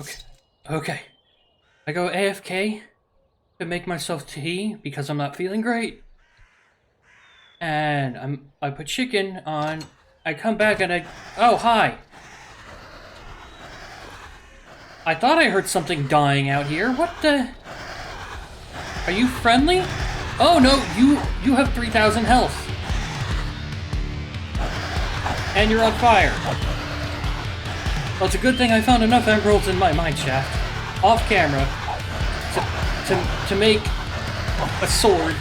Okay. Okay. I go AFK to make myself tea because I'm not feeling great. And I put chicken on. I come back and oh, hi. I thought I heard something dying out here. What the? Are you friendly? Oh no, you have 3,000 health. And you're on fire. Well, it's a good thing I found enough emeralds in my mine shaft, off camera, to make a sword.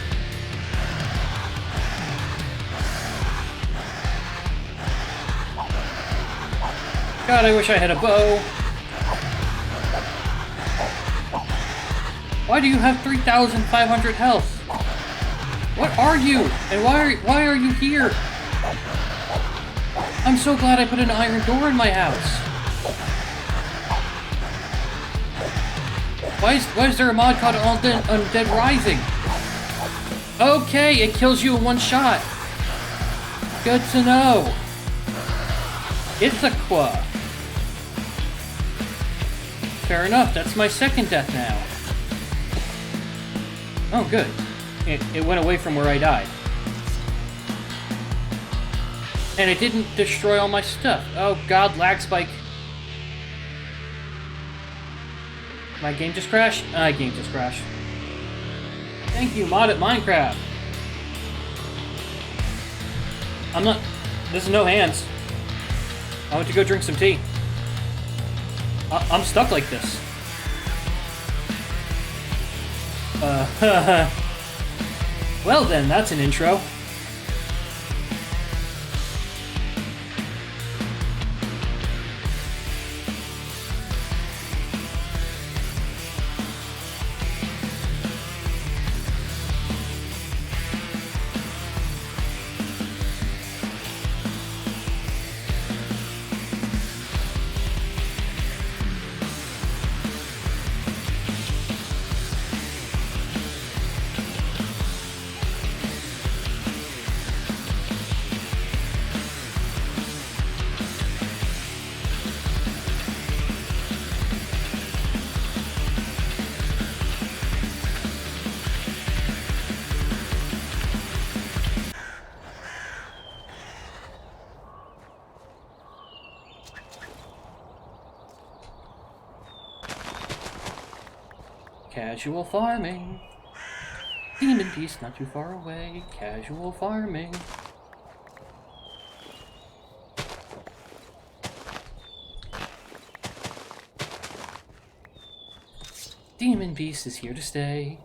God, I wish I had a bow. Why do you have 3,500 health? What are you? And why are you here? I'm so glad I put an iron door in my house. Why is there a mod called Undead Rising? Okay, it kills you in one shot. Good to know. Ithaca. Fair enough, that's my second death now. Oh, good. It went away from where I died. And it didn't destroy all my stuff. Oh god, lag spike. My game just crashed? My game just crashed. Thank you, mod at Minecraft. I'm not... There's no hands. I went to go drink some tea. I'm stuck like this. Well then, that's an intro. Casual farming. Demon Beast not too far away. Casual farming. Demon Beast is here to stay.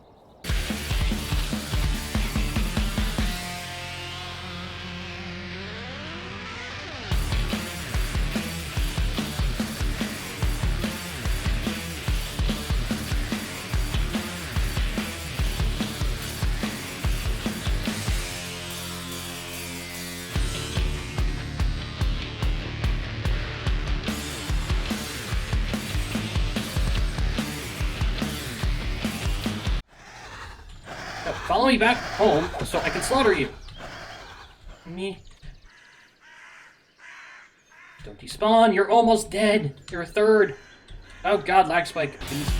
Follow me back home so I can slaughter you. Me. Don't despawn, you're almost dead. You're a third. Oh god, lag spike, please.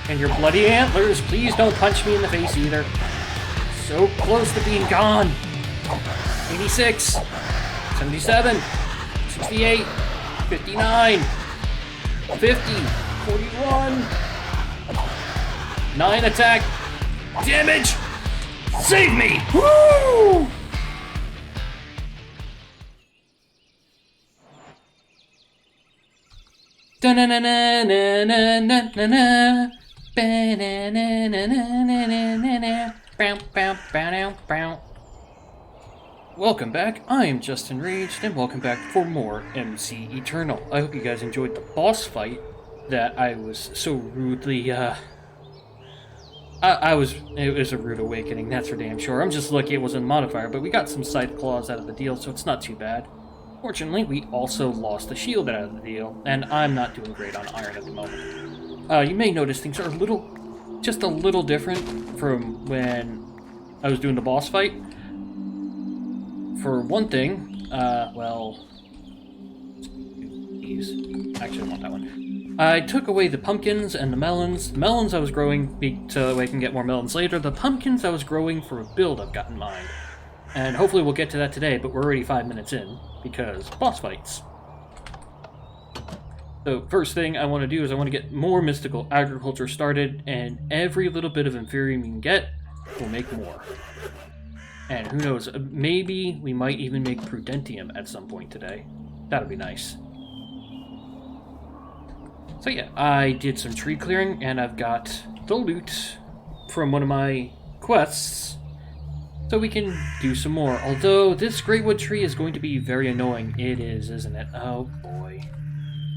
And your bloody antlers, please don't punch me in the face either. So close to being gone. 86, 77, 68, 59, 50, 41, 9 attack, damage! Save me! Woo! Da-na-na-na-na-na-na-na-na. Welcome back, I am Justin Raged, and welcome back for more MC Eternal. I hope you guys enjoyed the boss fight that I was so rudely, it was a rude awakening, that's for damn sure. I'm just lucky it wasn't a modifier, but we got some side claws out of the deal, so it's not too bad. Fortunately, we also lost the shield out of the deal, and I'm not doing great on iron at the moment. You may notice things are just a little different from when I was doing the boss fight. For one thing, well... These. Actually, I want that one. I took away the pumpkins and the melons. The melons I was growing so I can get more melons later. The pumpkins I was growing for a build I've got in mind. And hopefully we'll get to that today, but we're already 5 minutes in, because boss fights. So first thing I want to do is I want to get more mystical agriculture started, and every little bit of inferium we can get will make more. And who knows, maybe we might even make prudentium at some point today. That'd be nice. So yeah, I did some tree clearing, and I've got the loot from one of my quests, so we can do some more. Although this greatwood tree is going to be very annoying. It is, isn't it? Oh boy.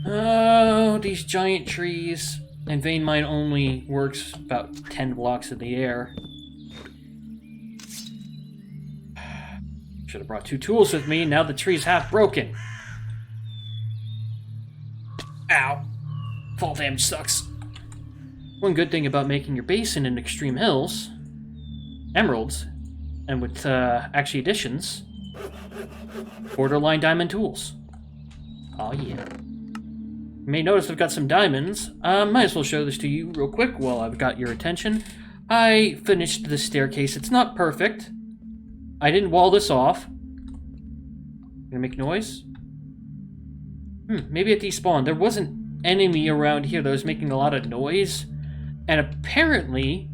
Oh, these giant trees. And vein mine only works about 10 blocks in the air. Should have brought 2 tools with me. Now the tree's half broken. Ow. Fall damage sucks. One good thing about making your basin in extreme hills, emeralds, and with actually additions, borderline diamond tools. Oh yeah. You may notice I've got some diamonds. Might as well show this to you real quick while I've got your attention. I finished the staircase. It's not perfect. I didn't wall this off. Gonna make noise? Maybe it despawned. There was an enemy around here that was making a lot of noise. And apparently...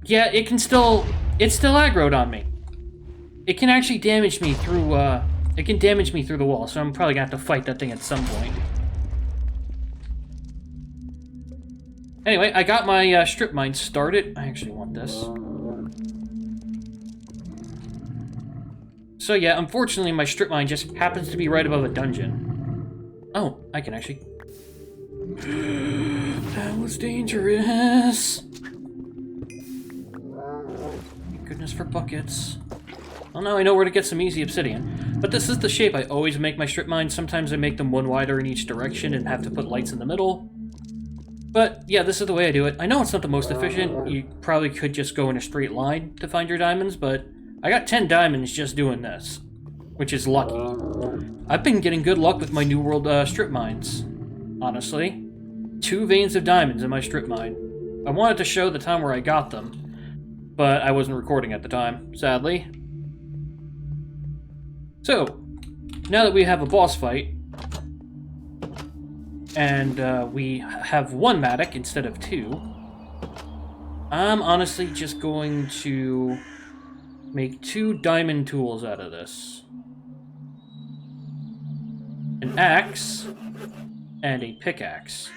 yeah, it's still aggroed on me. It can actually damage me through, it can damage me through the wall, so I'm probably gonna have to fight that thing at some point. Anyway, I got my strip mine started. I actually want this. So yeah, unfortunately my strip mine just happens to be right above a dungeon. Oh, I can actually... that was dangerous. Goodness for buckets. Well, now I know where to get some easy obsidian. But this is the shape I always make my strip mines. Sometimes I make them one wider in each direction and have to put lights in the middle. But yeah, this is the way I do it. I know it's not the most efficient. You probably could just go in a straight line to find your diamonds, but I got 10 diamonds just doing this, which is lucky. I've been getting good luck with my New World strip mines, honestly. 2 veins of diamonds in my strip mine. I wanted to show the time where I got them, but I wasn't recording at the time, sadly. So, now that we have a boss fight, and we have 1 Matic instead of 2, I'm honestly just going to make 2 diamond tools out of this. An axe and a pickaxe.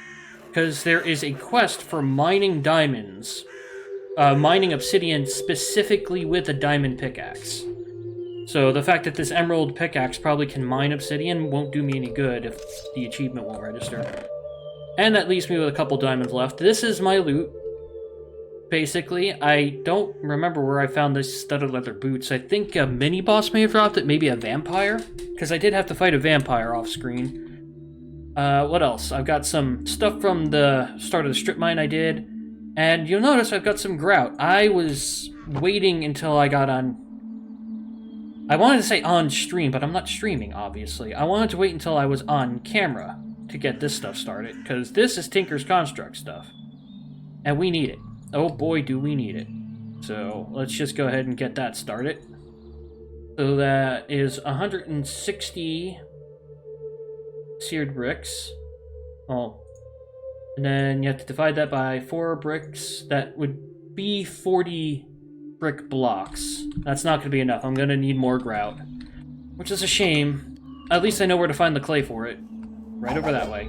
Because there is a quest for mining diamonds, mining obsidian specifically with a diamond pickaxe. So the fact that this emerald pickaxe probably can mine obsidian won't do me any good if the achievement won't register. And that leaves me with a couple diamonds left. This is my loot. Basically, I don't remember where I found this studded leather boots. I think a mini-boss may have dropped it, maybe a vampire? Because I did have to fight a vampire off-screen. What else? I've got some stuff from the start of the strip mine I did. And you'll notice I've got some grout. I was waiting until I got on... I wanted to say on stream, but I'm not streaming, obviously. I wanted to wait until I was on camera to get this stuff started, because this is Tinker's Construct stuff. And we need it. Oh boy, do we need it. So, let's just go ahead and get that started. So that is 160 seared bricks. Oh. And then you have to divide that by 4 bricks. That would be 40 brick blocks. That's not going to be enough. I'm going to need more grout. Which is a shame. At least I know where to find the clay for it. Right over that way.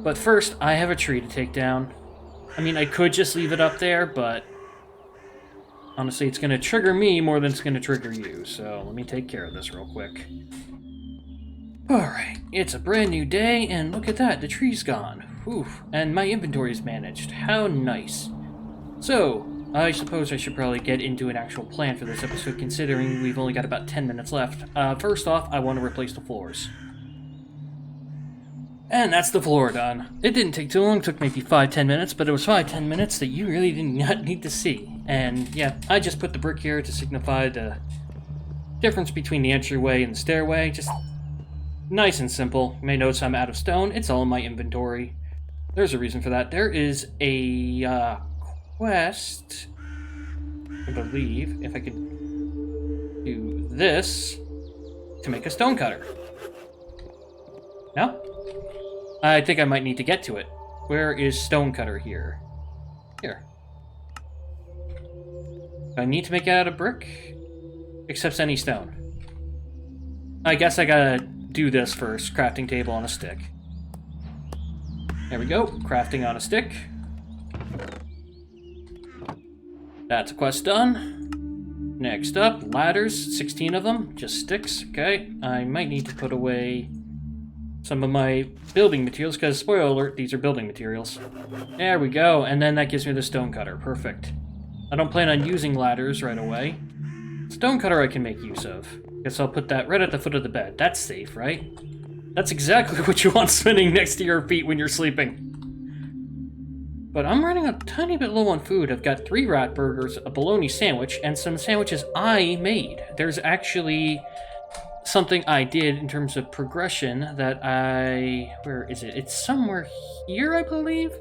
But first, I have a tree to take down. I mean, I could just leave it up there, but honestly, it's going to trigger me more than it's going to trigger you. So let me take care of this real quick. Alright, it's a brand new day, and look at that, the tree's gone. Whew, and my inventory is managed. How nice. So, I suppose I should probably get into an actual plan for this episode, considering we've only got about 10 minutes left. First off, I want to replace the floors. And that's the floor done. It didn't take too long, it took maybe 5-10 minutes, but it was 5-10 minutes that you really did not need to see. And yeah, I just put the brick here to signify the difference between the entryway and the stairway. Just nice and simple. You may notice I'm out of stone. It's all in my inventory. There's a reason for that. There is a quest, I believe, if I could do this, to make a stone cutter. No? I think I might need to get to it. Where is stone cutter here? Here. I need to make it out of brick? Accepts any stone. I guess I gotta do this first. Crafting table on a stick. There we go. Crafting on a stick. That's a quest done. Next up, ladders. 16 of them. Just sticks. Okay. I might need to put away some of my building materials, because, spoiler alert, these are building materials. There we go. And then that gives me the stone cutter. Perfect. I don't plan on using ladders right away. Stone cutter I can make use of. Guess I'll put that right at the foot of the bed. That's safe, right? That's exactly what you want spinning next to your feet when you're sleeping. But I'm running a tiny bit low on food. I've got 3 rat burgers, a bologna sandwich, and some sandwiches I made. There's actually something I did in terms of progression that where is it? It's somewhere here, I believe?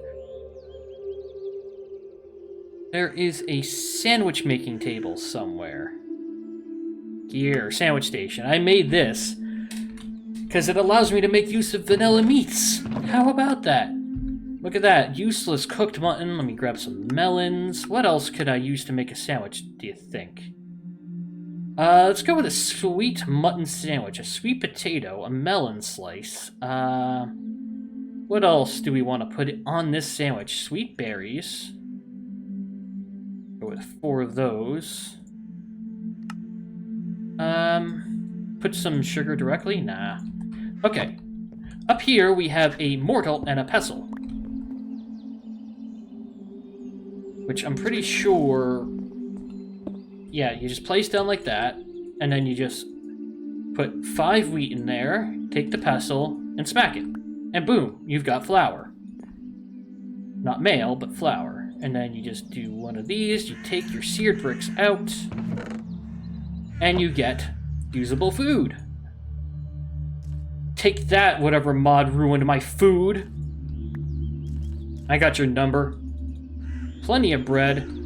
There is a sandwich making table somewhere. Here, sandwich station. I made this because it allows me to make use of vanilla meats. How about that? Look at that. Useless cooked mutton. Let me grab some melons. What else could I use to make a sandwich, do you think? Let's go with a sweet mutton sandwich. A sweet potato, a melon slice. What else do we want to put on this sandwich? Sweet berries. Go with 4 of those. Put some sugar directly? Nah. Okay. Up here we have a mortar and a pestle. Which I'm pretty sure... Yeah, you just place down like that, and then you just put 5 wheat in there, take the pestle, and smack it. And boom, you've got flour. Not mail, but flour. And then you just do one of these, you take your seared bricks out, and you get usable food. Take that, whatever mod ruined my food. I got your number. Plenty of bread.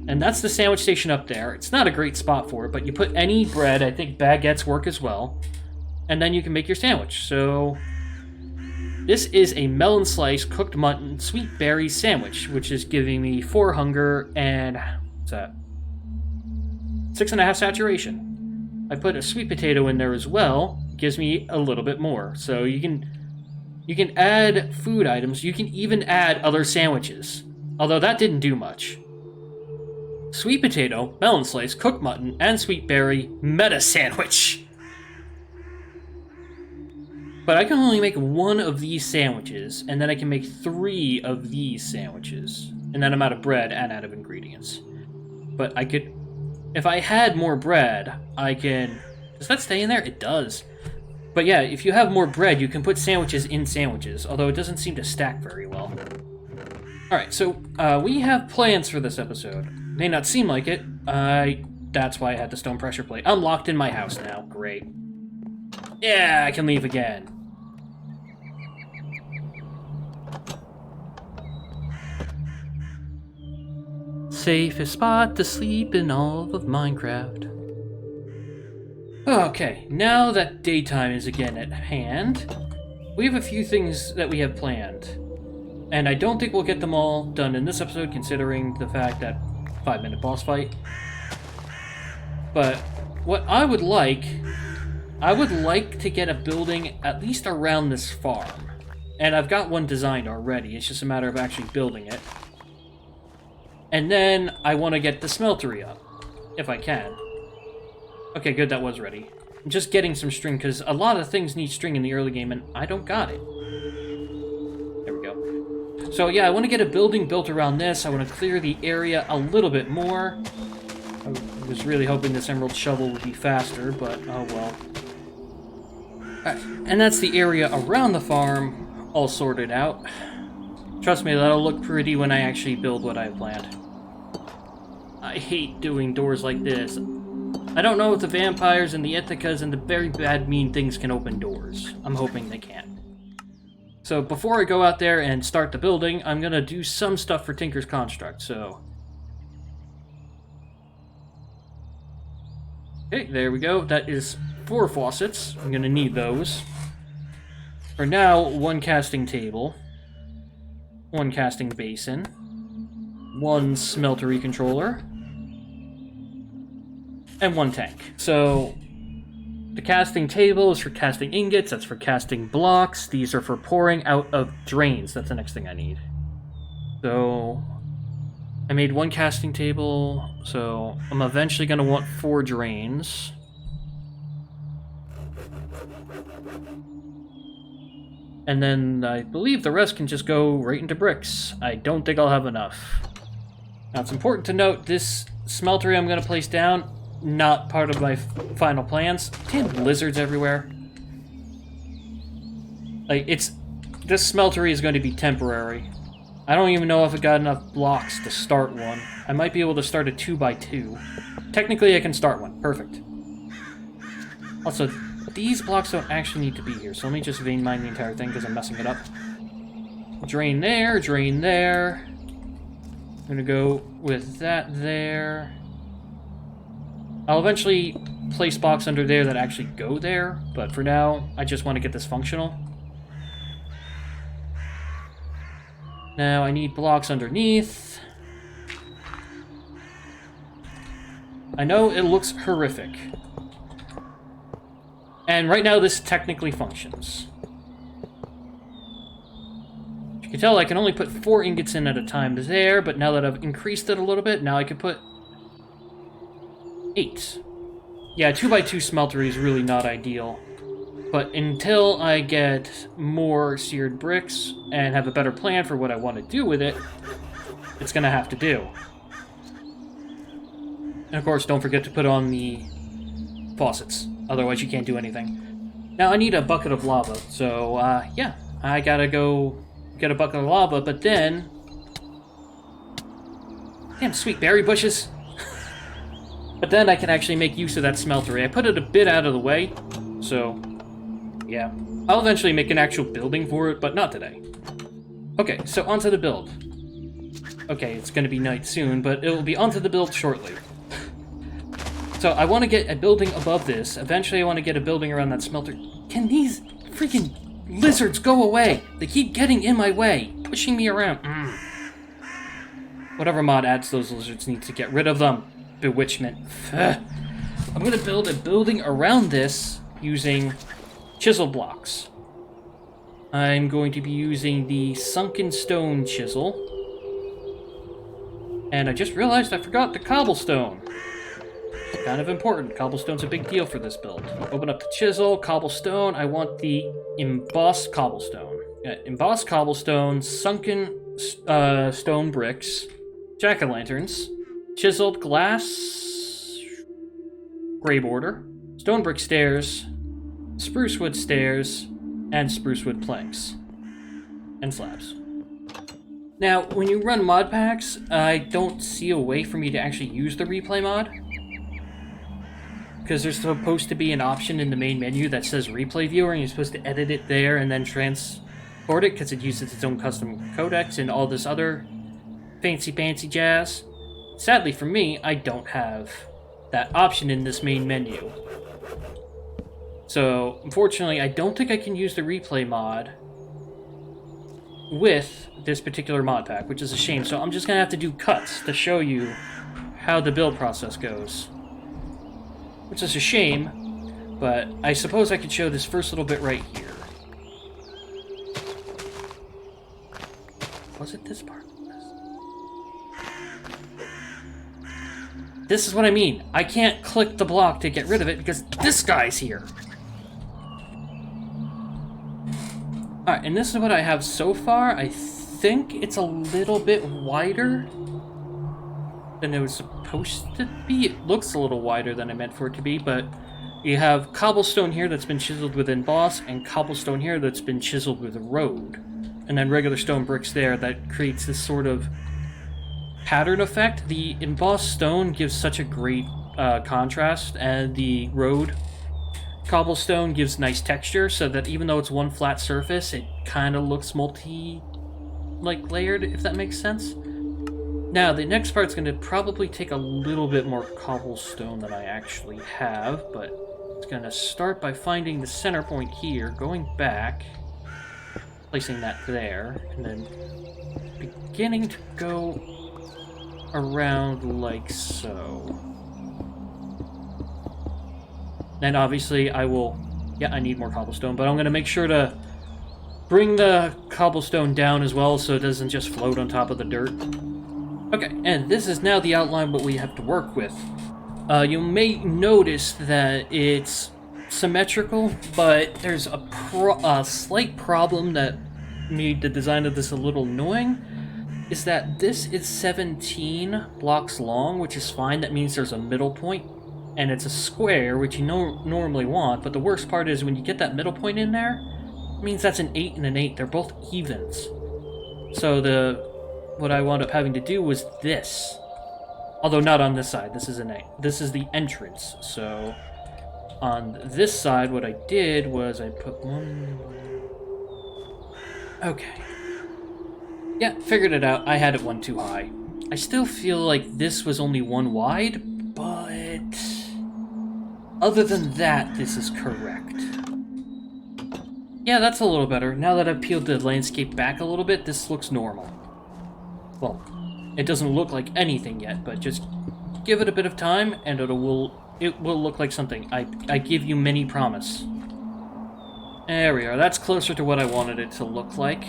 And that's the sandwich station up there. It's not a great spot for it, but you put any bread, I think baguettes work as well, and then you can make your sandwich. So this is a melon slice, cooked mutton, sweet berry sandwich, which is giving me 4 hunger and, what's that? 6.5 saturation. I put a sweet potato in there as well. Gives me a little bit more. So you can add food items. You can even add other sandwiches. Although that didn't do much. Sweet potato, melon slice, cooked mutton, and sweet berry meta sandwich. But I can only make 1 of these sandwiches, and then I can make 3 of these sandwiches. And then I'm out of bread and out of ingredients. But I could... If I had more bread, I can... Does that stay in there? It does. But yeah, if you have more bread, you can put sandwiches in sandwiches, although it doesn't seem to stack very well. Alright, so we have plans for this episode. May not seem like it. That's why I had the stone pressure plate. I'm locked in my house now. Great. Yeah, I can leave again. Safest spot to sleep in all of Minecraft. Okay, now that daytime is again at hand, we have a few things that we have planned. And I don't think we'll get them all done in this episode, considering the fact that 5-minute boss fight. But what I would like to get a building at least around this farm. And I've got one designed already, it's just a matter of actually building it. And then I want to get the smeltery up, if I can. Okay, good, that was ready. I'm just getting some string, because a lot of things need string in the early game, and I don't got it. There we go. So yeah, I want to get a building built around this. I want to clear the area a little bit more. I was really hoping this emerald shovel would be faster, but oh well. And that's the area around the farm all sorted out. Trust me, that'll look pretty when I actually build what I planned. I hate doing doors like this. I don't know if the vampires and the Ithacas and the very bad mean things can open doors. I'm hoping they can. So before I go out there and start the building, I'm gonna do some stuff for Tinker's Construct, so... Okay, there we go. That is 4 faucets. I'm gonna need those. For now, 1 casting table, 1 casting basin, 1 smeltery controller, and 1 tank. So, the casting table is for casting ingots, that's for casting blocks, these are for pouring out of drains, that's the next thing I need. So, I made 1 casting table, so I'm eventually going to want 4 drains. And then I believe the rest can just go right into bricks. I don't think I'll have enough. Now it's important to note, this smeltery I'm going to place down, not part of my final plans. Damn lizards everywhere. Like, this smeltery is going to be temporary. I don't even know if I got enough blocks to start one. I might be able to start a 2x2. Technically, I can start one. Perfect. Also, these blocks don't actually need to be here, so let me just vein mine the entire thing because I'm messing it up. Drain there, drain there. I'm gonna go with that there. I'll eventually place blocks under there that actually go there, but for now, I just want to get this functional. Now I need blocks underneath. I know it looks horrific. And right now this technically functions. You can tell I can only put 4 ingots in at a time there, but now that I've increased it a little bit, now I can put 8. Yeah, 2x2 smeltery is really not ideal. But until I get more seared bricks and have a better plan for what I want to do with it, it's going to have to do. And of course, don't forget to put on the faucets. Otherwise, you can't do anything. Now, I need a bucket of lava. So, yeah. I gotta go get a bucket of lava, but then... Damn, sweet berry bushes. But then I can actually make use of that smeltery. I put it a bit out of the way, so... yeah. I'll eventually make an actual building for it, but not today. Okay, so onto the build. Okay, it's gonna be night soon, but it will be onto the build shortly. So I want to get a building above this. Eventually I want to get a building around that smelter. Can these freaking lizards go away? They keep getting in my way, pushing me around. Whatever mod adds those lizards needs to get rid of them. Bewitchment. I'm going to build a building around this using chisel blocks. I'm going to be using the sunken stone chisel. And I just realized I forgot the cobblestone. Kind of important. Cobblestone's a big deal for this build. Open up the chisel, cobblestone. I want the embossed cobblestone. Embossed cobblestone, sunken stone bricks, jack-o'-lanterns, chiseled glass, gray border, stone brick stairs, spruce wood stairs, and spruce wood planks. And slabs. Now, when you run mod packs, I don't see a way for me to actually use the replay mod. Because there's supposed to be an option in the main menu that says replay viewer, and you're supposed to edit it there and then transport it, because it uses its own custom codecs and all this other fancy jazz. Sadly for me, I don't have that option in this main menu. So, unfortunately, I don't think I can use the replay mod with this particular mod pack, which is a shame. So I'm just going to have to do cuts to show you how the build process goes. Which is a shame, but I suppose I could show this first little bit right here. Was it this part? This is what I mean. I can't click the block to get rid of it because this guy's here. Alright, and this is what I have so far. I think think it's a little bit wider than it was supposed to be. It looks a little wider than I meant for it to be, but you have cobblestone here that's been chiseled with emboss, and cobblestone here that's been chiseled with road. And then regular stone bricks there that creates this sort of pattern effect. The embossed stone gives such a great contrast, and the road cobblestone gives nice texture, so that even though it's one flat surface, it kind of looks layered, if that makes sense. Now, the next part's going to probably take a little bit more cobblestone than I actually have, but it's going to start by finding the center point here, going back, placing that there, and then beginning to go around like so. And obviously I will... Yeah, I need more cobblestone, but I'm going to make sure to bring the cobblestone down as well so it doesn't just float on top of the dirt. Okay, and this is now the outline what we have to work with. You may notice that it's symmetrical, but there's a slight problem that made the design of this a little annoying, is that this is 17 blocks long, which is fine. That means there's a middle point, and it's a square, which you normally want, but the worst part is when you get that middle point in there, it means that's an 8 and an 8. They're both evens. So what I wound up having to do was this. Although not on this side, this is an 8. This is the entrance, so on this side what I did was I put one... Okay. Yeah, figured it out. I had it one too high. I still feel like this was only one wide, but other than that, this is correct. Yeah, that's a little better. Now that I've peeled the landscape back a little bit, this looks normal. Well, it doesn't look like anything yet, but just give it a bit of time, and it will look like something. I give you many promise. There we are. That's closer to what I wanted it to look like.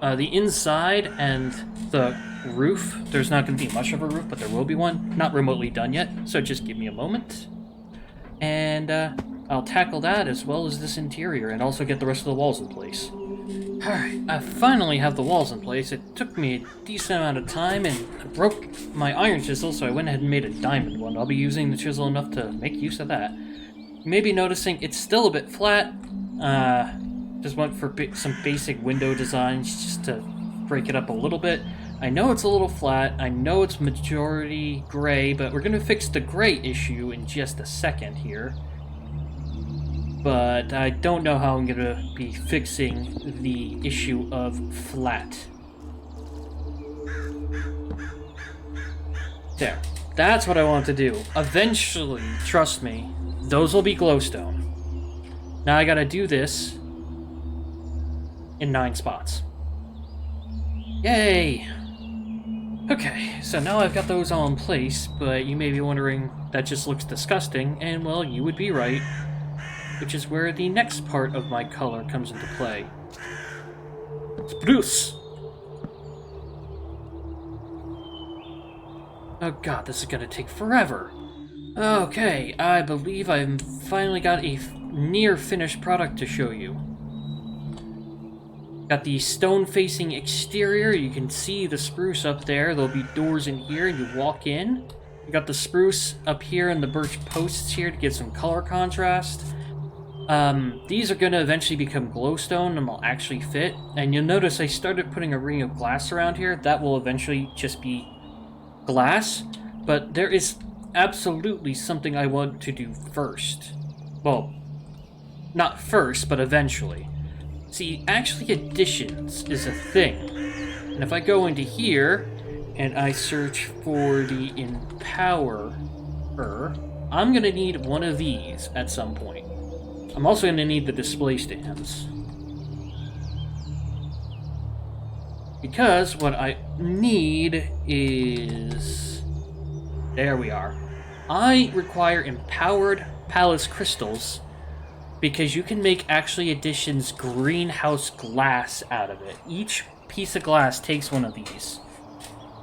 The inside and the roof, there's not going to be much of a roof, but there will be one. Not remotely done yet, so just give me a moment. And I'll tackle that as well as this interior, and also get the rest of the walls in place. Alright, I finally have the walls in place. It took me a decent amount of time, and I broke my iron chisel, so I went ahead and made a diamond one. I'll be using the chisel enough to make use of that. You may be noticing it's still a bit flat. Just went for some basic window designs just to break it up a little bit. I know it's a little flat, I know it's majority gray, but we're going to fix the gray issue in just a second here. But I don't know how I'm going to be fixing the issue of flat. There. That's what I want to do. Eventually, trust me, those will be glowstone. Now I gotta do this in 9 spots. Yay! Okay, so now I've got those all in place, but you may be wondering, that just looks disgusting, and well, you would be right. Which is where the next part of my color comes into play. Spruce! Oh god, this is gonna take forever. Okay, I believe I've finally got a near-finished product to show you. Got the stone-facing exterior. You can see the spruce up there. There'll be doors in here, and you walk in. You got the spruce up here and the birch posts here to give some color contrast. These are going to eventually become glowstone and will actually fit. And you'll notice I started putting a ring of glass around here. That will eventually just be glass. But there is absolutely something I want to do first. Well, not first, but eventually. See, actually additions is a thing. And if I go into here and I search for the empowerer, I'm going to need one of these at some point. I'm also going to need the display stands. Because what I need is... There we are. I require empowered palace crystals because you can make actually additions greenhouse glass out of it. Each piece of glass takes one of these.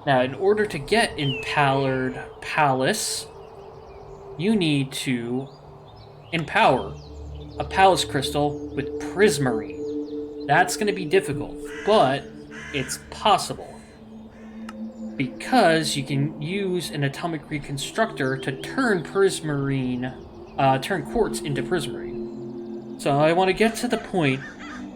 Now, in order to get empowered palace, you need to empower a palace crystal with prismarine. That's going to be difficult, but it's possible. Because you can use an atomic reconstructor to turn turn quartz into prismarine. So I want to get to the point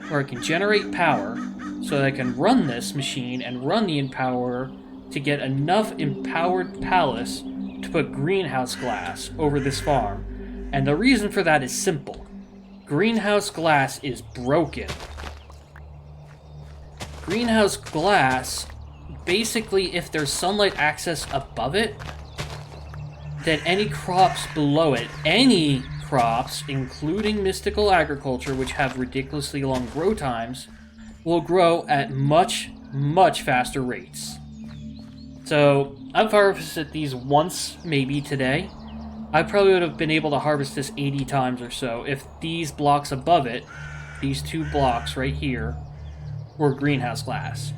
where I can generate power so that I can run this machine and run the Empower to get enough empowered palace to put greenhouse glass over this farm. And the reason for that is simple. Greenhouse glass is broken. Greenhouse glass, basically, if there's sunlight access above it, then any crops below it, any crops, including mystical agriculture, which have ridiculously long grow times, will grow at much, much faster rates. So, I've harvested these once, maybe today. I probably would have been able to harvest this 80 times or so if these blocks above it, these two blocks right here, were greenhouse glass.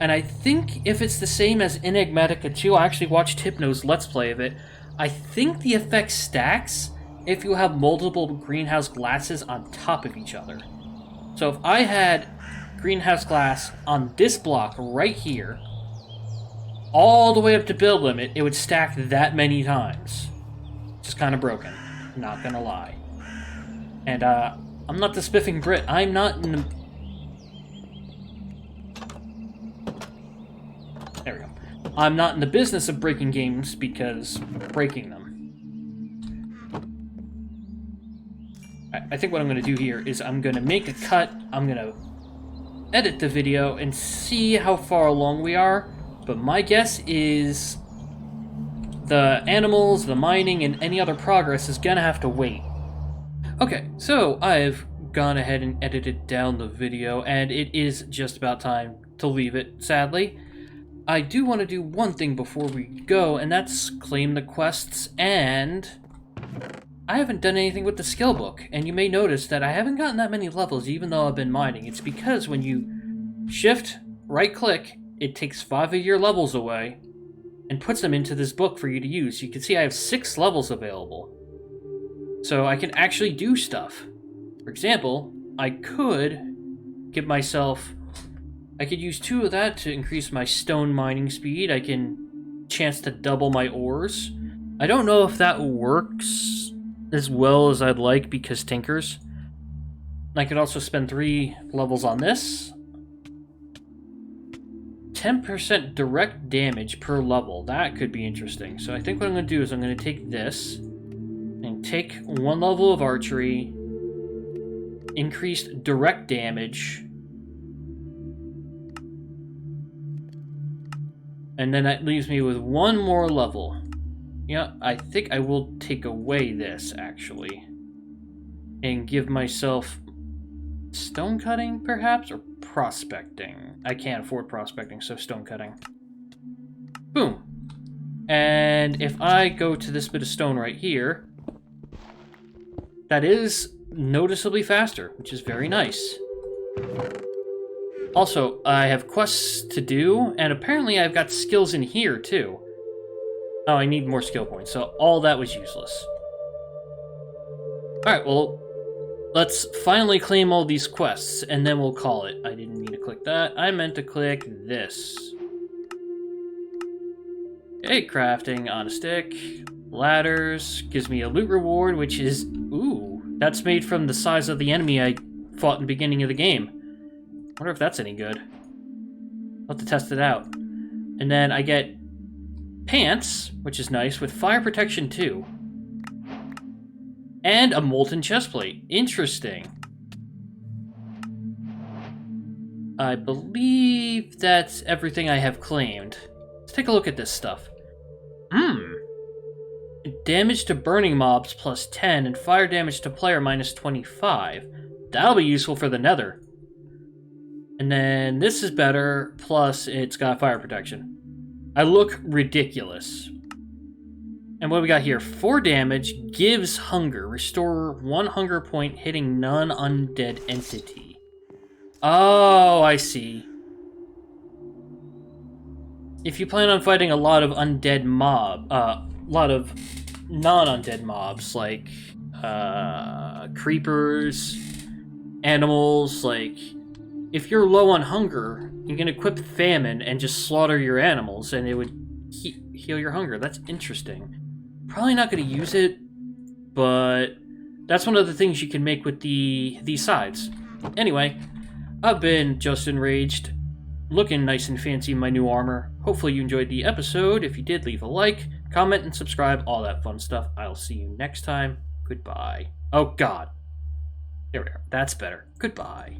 And I think if it's the same as Enigmatica 2, I actually watched Hypno's Let's Play of it, I think the effect stacks if you have multiple greenhouse glasses on top of each other. So if I had greenhouse glass on this block right here, all the way up to build limit, it would stack that many times. Just kind of broken, not gonna lie. And I'm not the spiffing Brit. I'm not in the... There we go. I'm not in the business of breaking games because breaking them. I think what I'm going to do here is I'm going to make a cut, I'm going to edit the video and see how far along we are, but my guess is the animals, the mining, and any other progress is going to have to wait. Okay, so I've gone ahead and edited down the video, and it is just about time to leave it, sadly. I do want to do one thing before we go, and that's claim the quests, and I haven't done anything with the skill book, and you may notice that I haven't gotten that many levels even though I've been mining. It's because when you shift, right-click, it takes 5 of your levels away and puts them into this book for you to use. You can see I have 6 levels available. So I can actually do stuff. For example, I could give myself... I could use 2 of that to increase my stone mining speed. I can chance to double my ores. I don't know if that works as well as I'd like because tinkers. I could also spend 3 levels on this. 10% direct damage per level. That could be interesting. So I think what I'm going to do is I'm going to take this and take 1 level of archery, increased direct damage, and then that leaves me with 1 more level. Yeah, I think I will take away this, actually. And give myself stone cutting, perhaps? Or prospecting. I can't afford prospecting, so stone cutting. Boom. And if I go to this bit of stone right here, that is noticeably faster, which is very nice. Also, I have quests to do, and apparently I've got skills in here, too. Oh, I need more skill points, so all that was useless. Alright, well, let's finally claim all these quests, and then we'll call it. I didn't mean to click that. I meant to click this. Okay, crafting on a stick. Ladders. Gives me a loot reward, which is... Ooh, that's made from the size of the enemy I fought in the beginning of the game. Wonder if that's any good. I'll have to test it out. And then I get pants, which is nice, with fire protection too. And a molten chestplate. Interesting. I believe that's everything I have claimed. Let's take a look at this stuff. Damage to burning mobs plus 10 and fire damage to player minus 25. That'll be useful for the nether. And then this is better, plus it's got fire protection. I look ridiculous. And what we got here? 4 damage, gives hunger. Restore 1 hunger point hitting non-undead entity. Oh, I see. If you plan on fighting a lot of undead lot of non-undead mobs, like creepers, animals, like if you're low on hunger, you can equip famine and just slaughter your animals, and it would heal your hunger. That's interesting. Probably not going to use it, but that's one of the things you can make with these sides. Anyway, I've been just enraged, looking nice and fancy in my new armor. Hopefully you enjoyed the episode. If you did, leave a like, comment, and subscribe, all that fun stuff. I'll see you next time. Goodbye. Oh, God. There we are. That's better. Goodbye.